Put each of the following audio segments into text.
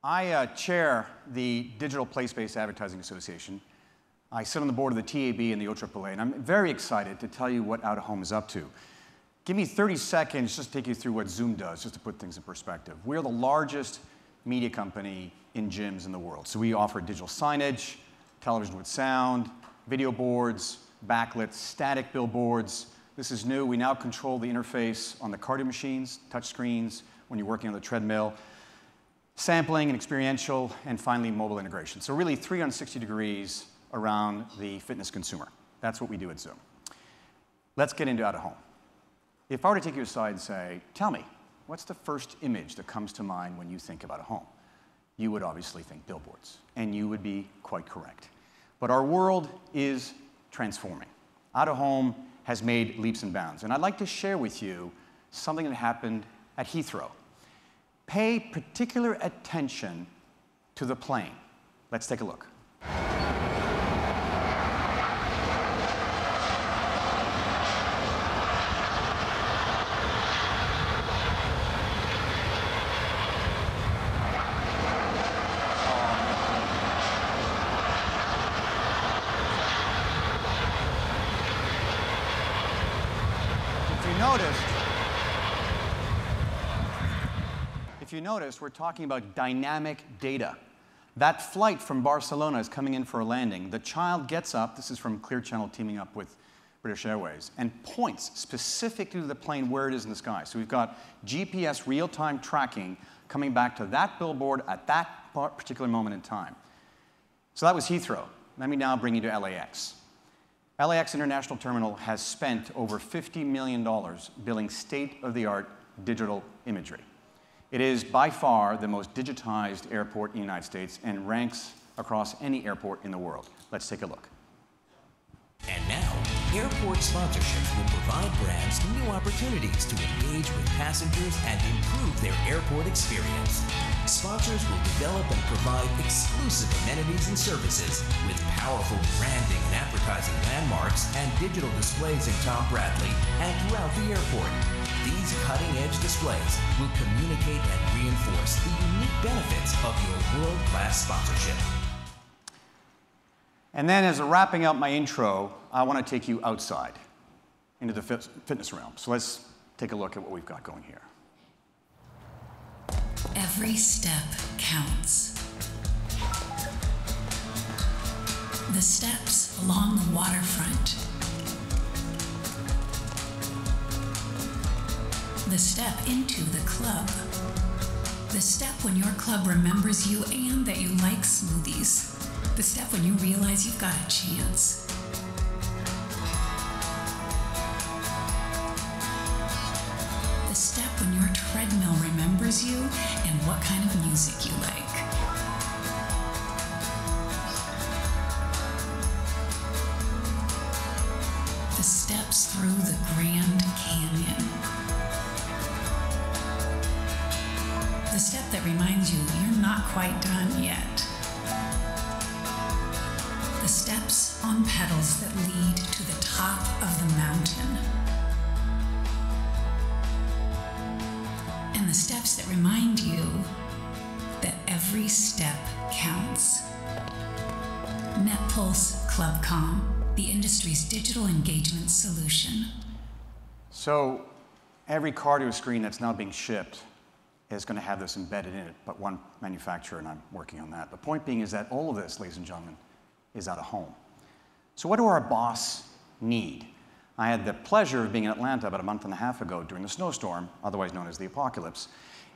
I chair the Digital Place-Based Advertising Association. I sit on the board of the TAB and the OAAA, and I'm very excited to tell you what out-of-home is up to. Give me 30 seconds just to take you through what Zoom does, just to put things in perspective. We're the largest media company in gyms in the world. So we offer digital signage, television with sound, video boards, backlit, static billboards. This is new. We now control the interface on the cardio machines, touch screens, when you're working on the treadmill, sampling and experiential, and finally mobile integration. So really 360 degrees around the fitness consumer. That's what we do at Zoom. Let's get into out-of-home. If I were to take you aside and say, tell me, what's the first image that comes to mind when you think about a home? You would obviously think billboards, and you would be quite correct. But our world is transforming. Out-of-home has made leaps and bounds, and I'd like to share with you something that happened at Heathrow. Pay particular attention to the plane. Let's take a look. If you notice, we're talking about dynamic data. That flight from Barcelona is coming in for a landing. The child gets up, this is from Clear Channel teaming up with British Airways, and points specifically to the plane where it is in the sky. So we've got GPS real-time tracking coming back to that billboard at that particular moment in time. So that was Heathrow. Let me now bring you to LAX. LAX International Terminal has spent over $50 million building state-of-the-art digital imagery. It is by far the most digitized airport in the United States and ranks across any airport in the world. Let's take a look. And now, airport sponsorships will provide brands new opportunities to engage with passengers and improve their airport experience. Sponsors will develop and provide exclusive amenities and services with powerful branding and advertising landmarks and digital displays in Tom Bradley and throughout the airport. These cutting-edge displays will communicate and reinforce the unique benefits of your world-class sponsorship. And then as a wrapping up my intro, I want to take you outside into the fitness realm. So let's take a look at what we've got going here. Every step counts. The steps along the waterfront. The step into the club. The step when your club remembers you and that you like smoothies. The step when you realize you've got a chance. The step when your treadmill remembers you and what kind of music you like. The steps through the Grand Canyon. The step that reminds you you're not quite done yet. The steps on pedals that lead to the top of the mountain. And the steps that remind you that every step counts. NetPulse ClubCom, the industry's digital engagement solution. So every cardio screen that's now being shipped is going to have this embedded in it, but one manufacturer, and I'm working on that. The point being is that all of this, ladies and gentlemen, is out of home. So what do our boss need? I had the pleasure of being in Atlanta about a month and a half ago during the snowstorm, otherwise known as the apocalypse,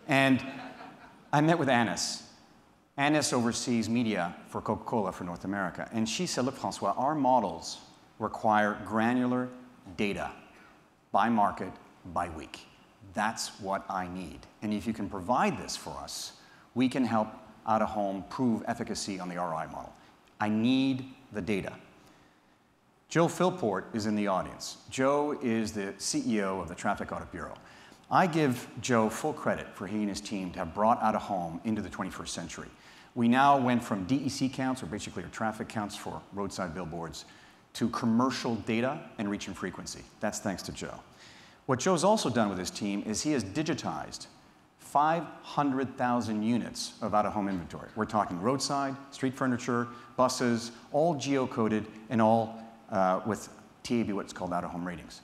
and I met with Anis. Anis oversees media for Coca-Cola for North America, and she said, look, François, our models require granular data by market, by week. That's what I need. And if you can provide this for us, we can help out-of-home prove efficacy on the ROI model. I need the data. Joe Philport is in the audience. Joe is the CEO of the Traffic Audit Bureau. I give Joe full credit for he and his team to have brought out-of-home into the 21st century. We now went from DEC counts, or basically our traffic counts for roadside billboards, to commercial data and reach and frequency. That's thanks to Joe. What Joe's also done with his team is he has digitized 500,000 units of out-of-home inventory. We're talking roadside, street furniture, buses, all geocoded and all with TAB, what's called out-of-home ratings.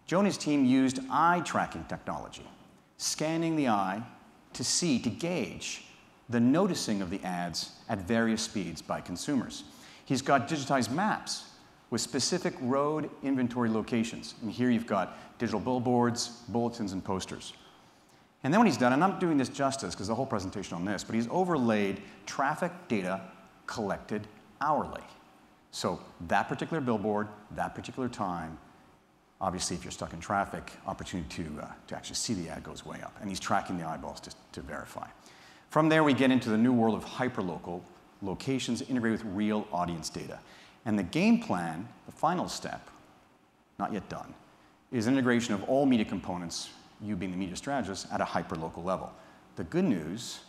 Joe and his team used eye tracking technology, scanning the eye to gauge the noticing of the ads at various speeds by consumers. He's got digitized maps with specific road inventory locations. And here you've got digital billboards, bulletins, and posters. And then what he's done, and I'm doing this justice because the whole presentation on this, but he's overlaid traffic data collected hourly. So that particular billboard, that particular time, obviously if you're stuck in traffic, opportunity to actually see the ad goes way up. And he's tracking the eyeballs to verify. From there, we get into the new world of hyperlocal locations integrated with real audience data. And the game plan, the final step, not yet done, is integration of all media components, you being the media strategist, at a hyperlocal level. The good news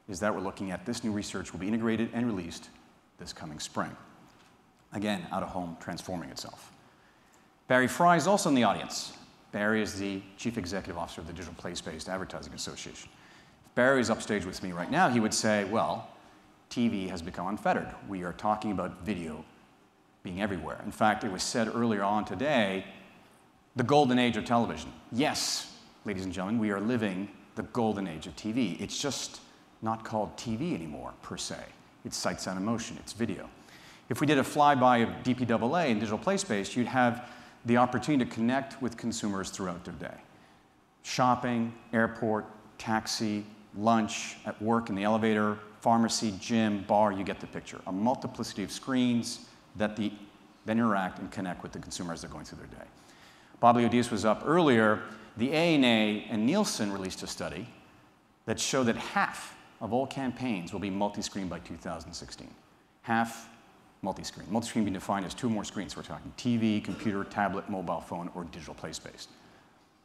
is that we're looking at this new research will be integrated and released this coming spring. Again, out-of-home transforming itself. Barry Fry is also in the audience. Barry is the Chief Executive Officer of the Digital Place-Based Advertising Association. If Barry is upstage with me right now, he would say, well, TV has become unfettered. We are talking about video being everywhere. In fact, it was said earlier on today, the golden age of television. Yes, ladies and gentlemen, we are living the golden age of TV. It's just not called TV anymore, per se. It's sight, sound, and motion. It's video. If we did a flyby of DPAA and digital place-based, you'd have the opportunity to connect with consumers throughout their day. Shopping, airport, taxi, lunch, at work in the elevator, pharmacy, gym, bar, you get the picture. A multiplicity of screens that then interact and connect with the consumer as they're going through their day. Bob Leodice was up earlier. The ANA and Nielsen released a study that showed that half of all campaigns will be multi-screen by 2016. Half multi-screen. Multi-screen being defined as two or more screens. We're talking TV, computer, tablet, mobile phone, or digital place-based.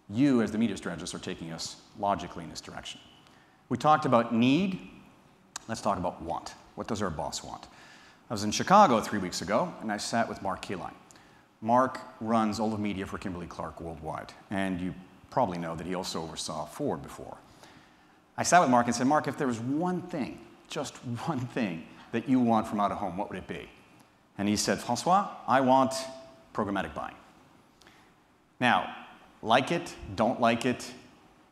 You, as the media strategists, are taking us logically in this direction. We talked about need. Let's talk about want. What does our boss want? I was in Chicago 3 weeks ago, and I sat with Mark Keeline. Mark runs all of media for Kimberly-Clark worldwide, and you probably know that he also oversaw Ford before. I sat with Mark and said, Mark, if there was one thing, just one thing, that you want from out-of-home, what would it be? And he said, François, I want programmatic buying. Now, like it, don't like it,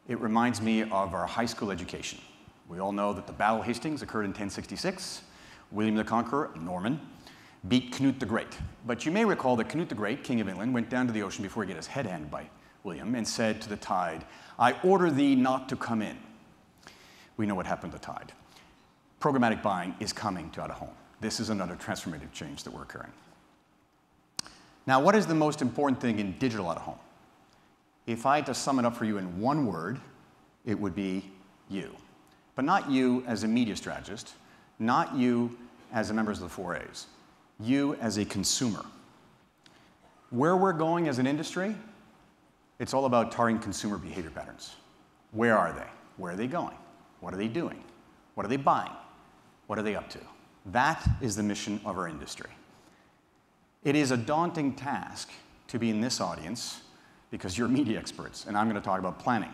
it reminds me of our high school education. We all know that the Battle of Hastings occurred in 1066. William the Conqueror, Norman, beat Canute the Great. But you may recall that Canute the Great, King of England, went down to the ocean before he got his head handed by William and said to the tide, I order thee not to come in. We know what happened to the tide. Programmatic buying is coming to out-of-home. This is another transformative change that we're occurring. Now, what is the most important thing in digital out-of-home? If I had to sum it up for you in one word, it would be you. But not you as a media strategist, not you as a member of the 4A's, you as a consumer. Where we're going as an industry, it's all about targeting consumer behavior patterns. Where are they? Where are they going? What are they doing? What are they buying? What are they up to? That is the mission of our industry. It is a daunting task to be in this audience because you're media experts, and I'm going to talk about planning.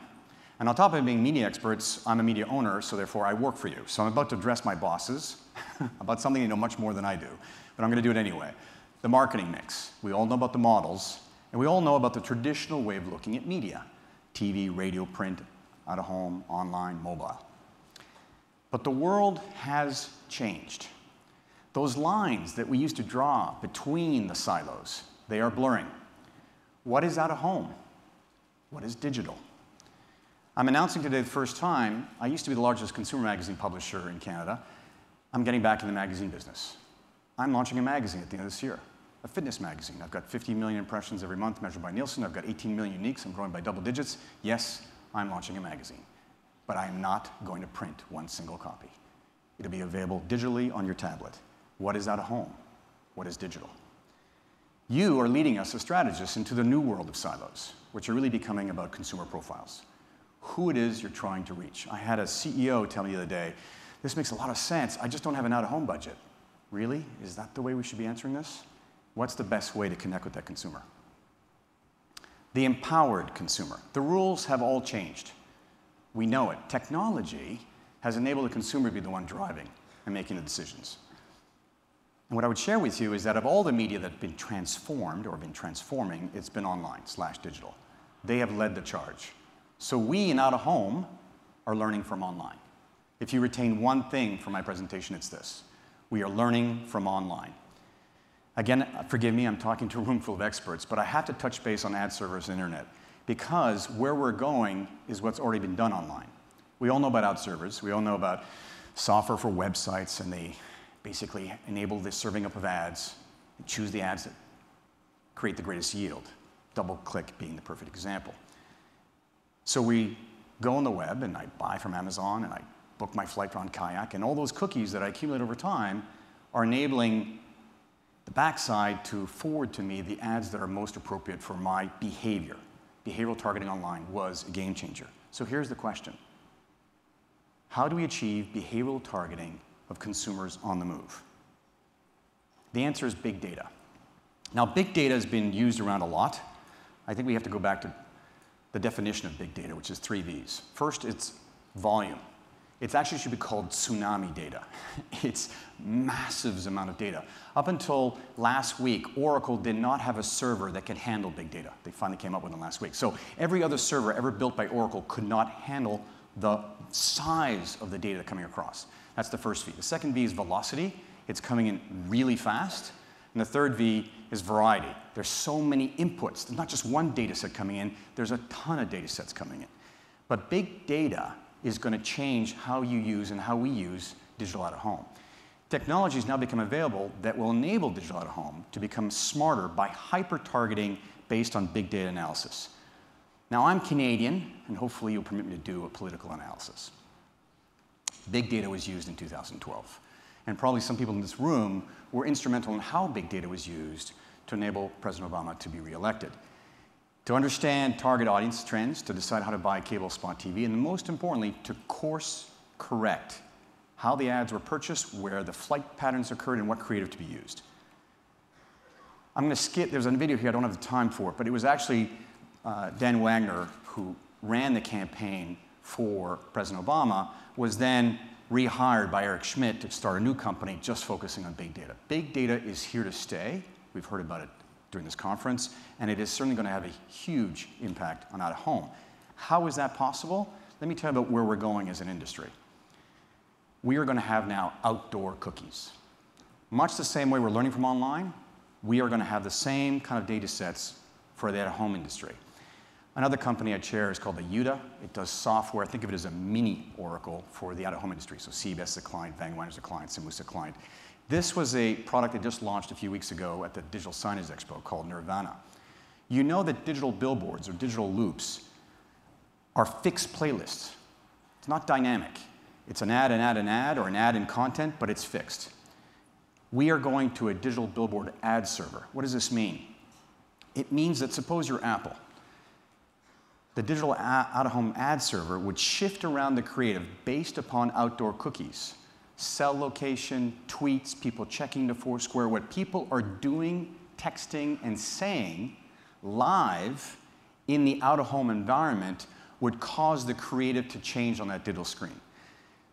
And on top of being media experts, I'm a media owner, so therefore I work for you. So I'm about to address my bosses about something they know much more than I do, but I'm going to do it anyway. The marketing mix. We all know about the models, and we all know about the traditional way of looking at media. TV, radio, print, out-of-home, online, mobile. But the world has changed. Those lines that we used to draw between the silos, they are blurring. What is out-of-home? What is digital? I'm announcing today the first time, I used to be the largest consumer magazine publisher in Canada. I'm getting back in the magazine business. I'm launching a magazine at the end of this year, a fitness magazine. I've got 50 million impressions every month measured by Nielsen. I've got 18 million uniques. I'm growing by double digits. Yes, I'm launching a magazine. But I am not going to print one single copy. It'll be available digitally on your tablet. What is out-of-home? What is digital? You are leading us as strategists into the new world of silos, which are really becoming about consumer profiles. Who it is you're trying to reach. I had a CEO tell me the other day, this makes a lot of sense, I just don't have an out-of-home budget. Really? Is that the way we should be answering this? What's the best way to connect with that consumer? The empowered consumer. The rules have all changed. We know it. Technology has enabled the consumer to be the one driving and making the decisions. And what I would share with you is that of all the media that have been transformed or been transforming, it's been online/digital. They have led the charge. So we in out-of-home are learning from online. If you retain one thing from my presentation, it's this. We are learning from online. Again, forgive me, I'm talking to a room full of experts, but I have to touch base on ad servers and internet because where we're going is what's already been done online. We all know about ad servers. We all know about software for websites, and they basically enable the serving up of ads and choose the ads that create the greatest yield. Double-click being the perfect example. So we go on the web, and I buy from Amazon, and I book my flight on Kayak, and all those cookies that I accumulate over time are enabling the backside to forward to me the ads that are most appropriate for my behavior. Behavioral targeting online was a game changer. So here's the question. How do we achieve behavioral targeting of consumers on the move? The answer is big data. Now, big data has been used around a lot. I think we have to go back to the definition of big data, which is 3 V's. First, it's volume. It actually should be called tsunami data. It's massive amount of data. Up until last week, Oracle did not have a server that could handle big data. They finally came up with it last week. So every other server ever built by Oracle could not handle the size of the data coming across. That's the first V. The second V is velocity. It's coming in really fast. And the third V is variety. There's so many inputs. There's not just one data set coming in. There's a ton of data sets coming in. But big data is going to change how you use and how we use digital out-of-home. Technology has now become available that will enable digital out-of-home to become smarter by hyper-targeting based on big data analysis. Now, I'm Canadian, and hopefully you'll permit me to do a political analysis. Big data was used in 2012. And probably some people in this room were instrumental in how big data was used to enable President Obama to be reelected. To understand target audience trends, to decide how to buy cable spot TV, and most importantly, to course correct how the ads were purchased, where the flight patterns occurred, and what creative to be used. I'm going to skip, there's a video here, I don't have the time for it, but it was actually Dan Wagner, who ran the campaign for President Obama, was then rehired by Eric Schmidt to start a new company just focusing on big data. Big data is here to stay. We've heard about it during this conference, and it is certainly going to have a huge impact on out-of-home. How is that possible? Let me tell you about where we're going as an industry. We are going to have now outdoor cookies. Much the same way we're learning from online, we are going to have the same kind of data sets for the out-of-home industry. Another company I chair is called the Yuta. It does software. Think of it as a mini Oracle for the out-of-home industry. So CBS is a client, Van Weiner's a client, Simus is a client. This was a product that just launched a few weeks ago at the Digital Signage Expo called Nirvana. You know that digital billboards or digital loops are fixed playlists. It's not dynamic. It's an ad, an ad, an ad, or an ad in content, but it's fixed. We are going to a digital billboard ad server. What does this mean? It means that suppose you're Apple. The digital out-of-home ad server would shift around the creative based upon outdoor cookies. Cell location, tweets, people checking to Foursquare, what people are doing, texting, and saying live in the out-of-home environment would cause the creative to change on that digital screen.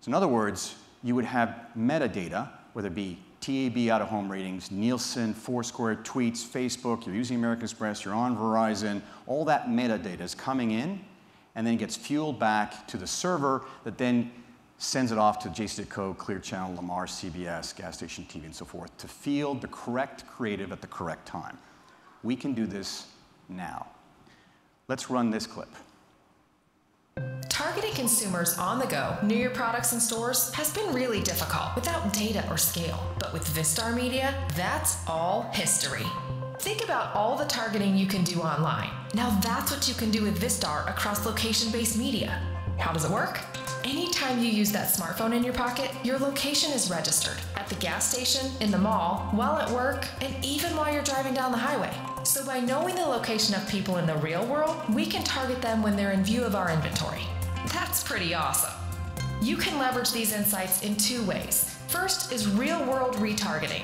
So in other words, you would have metadata, whether it be TAB out-of-home ratings, Nielsen, Foursquare, tweets, Facebook, you're using American Express, you're on Verizon, all that metadata is coming in, and then it gets fueled back to the server that then sends it off to JCDecaux, Clear Channel, Lamar, CBS, Gas Station TV, and so forth, to field the correct creative at the correct time. We can do this now. Let's run this clip. Targeting consumers on the go near your products and stores has been really difficult without data or scale. But with Vistar Media, that's all history. Think about all the targeting you can do online. Now that's what you can do with Vistar across location-based media. How does it work? Anytime you use that smartphone in your pocket, your location is registered at the gas station, in the mall, while at work, and even while you're driving down the highway. So by knowing the location of people in the real world, we can target them when they're in view of our inventory. That's pretty awesome. You can leverage these insights in 2 ways. First is real-world retargeting.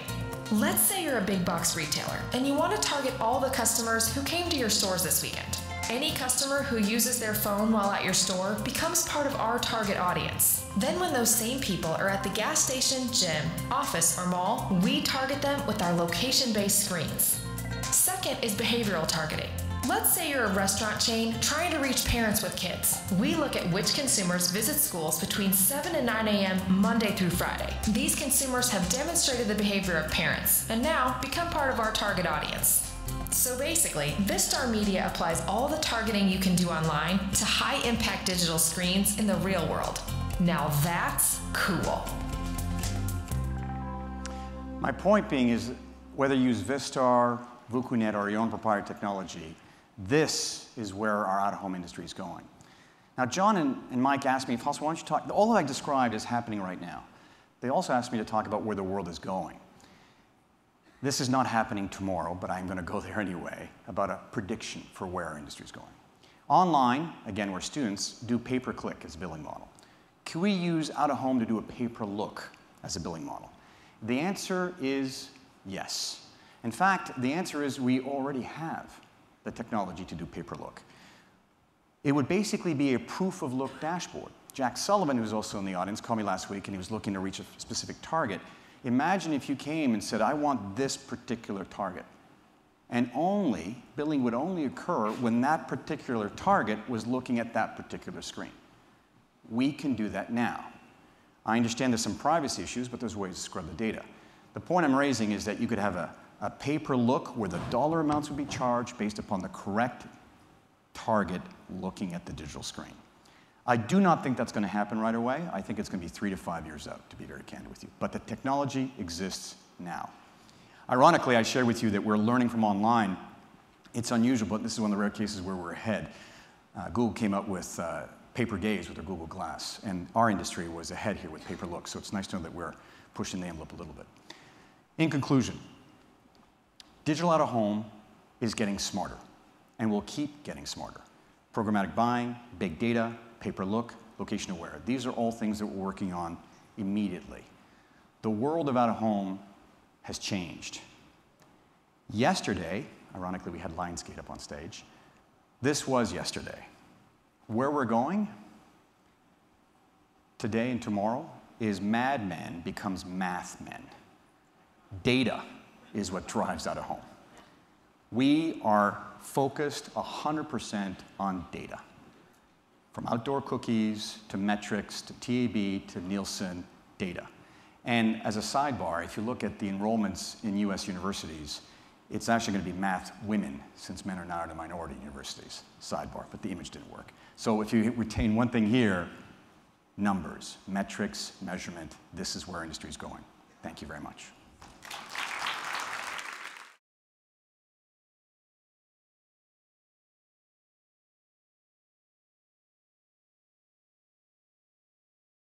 Let's say you're a big box retailer and you want to target all the customers who came to your stores this weekend. Any customer who uses their phone while at your store becomes part of our target audience. Then when those same people are at the gas station, gym, office, or mall, we target them with our location-based screens. Second is behavioral targeting. Let's say you're a restaurant chain trying to reach parents with kids. We look at which consumers visit schools between 7 and 9 a.m. Monday through Friday. These consumers have demonstrated the behavior of parents and now become part of our target audience. So basically, Vistar Media applies all the targeting you can do online to high-impact digital screens in the real world. Now that's cool. My point being is, whether you use Vistar, VukuNet, or your own proprietary technology, this is where our out-of-home industry is going. Now, John and Mike asked me, François, why don't you talk, all that I described is happening right now. They also asked me to talk about where the world is going. This is not happening tomorrow, but I'm going to go there anyway, about a prediction for where our industry is going. Online, again, where students do pay-per-click as a billing model. Can we use out-of-home to do a pay-per-look as a billing model? The answer is yes. In fact, the answer is we already have the technology to do pay-per-look. It would basically be a proof-of-look dashboard. Jack Sullivan, who was also in the audience, called me last week, and he was looking to reach a specific target. Imagine if you came and said, I want this particular target. And billing would only occur when that particular target was looking at that particular screen. We can do that now. I understand there's some privacy issues, but there's ways to scrub the data. The point I'm raising is that you could have a pay-per-look where the dollar amounts would be charged based upon the correct target looking at the digital screen. I do not think that's going to happen right away. I think it's going to be 3 to 5 years out, to be very candid with you. But the technology exists now. Ironically, I shared with you that we're learning from online. It's unusual, but this is one of the rare cases where we're ahead. Google came up with paper gaze with their Google Glass, and our industry was ahead here with pay-per-look, so it's nice to know that we're pushing the envelope a little bit. In conclusion, digital out-of-home is getting smarter, and will keep getting smarter. Programmatic buying, big data, pay-per-look, location-aware. These are all things that we're working on immediately. The world of out-of-home has changed. Yesterday, ironically, we had Lionsgate up on stage. This was yesterday. Where we're going today and tomorrow is Mad Men becomes Math Men. Data is what drives out-of-home. We are focused 100% on data. From outdoor cookies, to metrics, to TAB, to Nielsen, data. And as a sidebar, if you look at the enrollments in US universities, it's actually going to be math women, since men are now in the minority universities. Sidebar, but the image didn't work. So if you retain one thing here, numbers, metrics, measurement, this is where our industry is going. Thank you very much.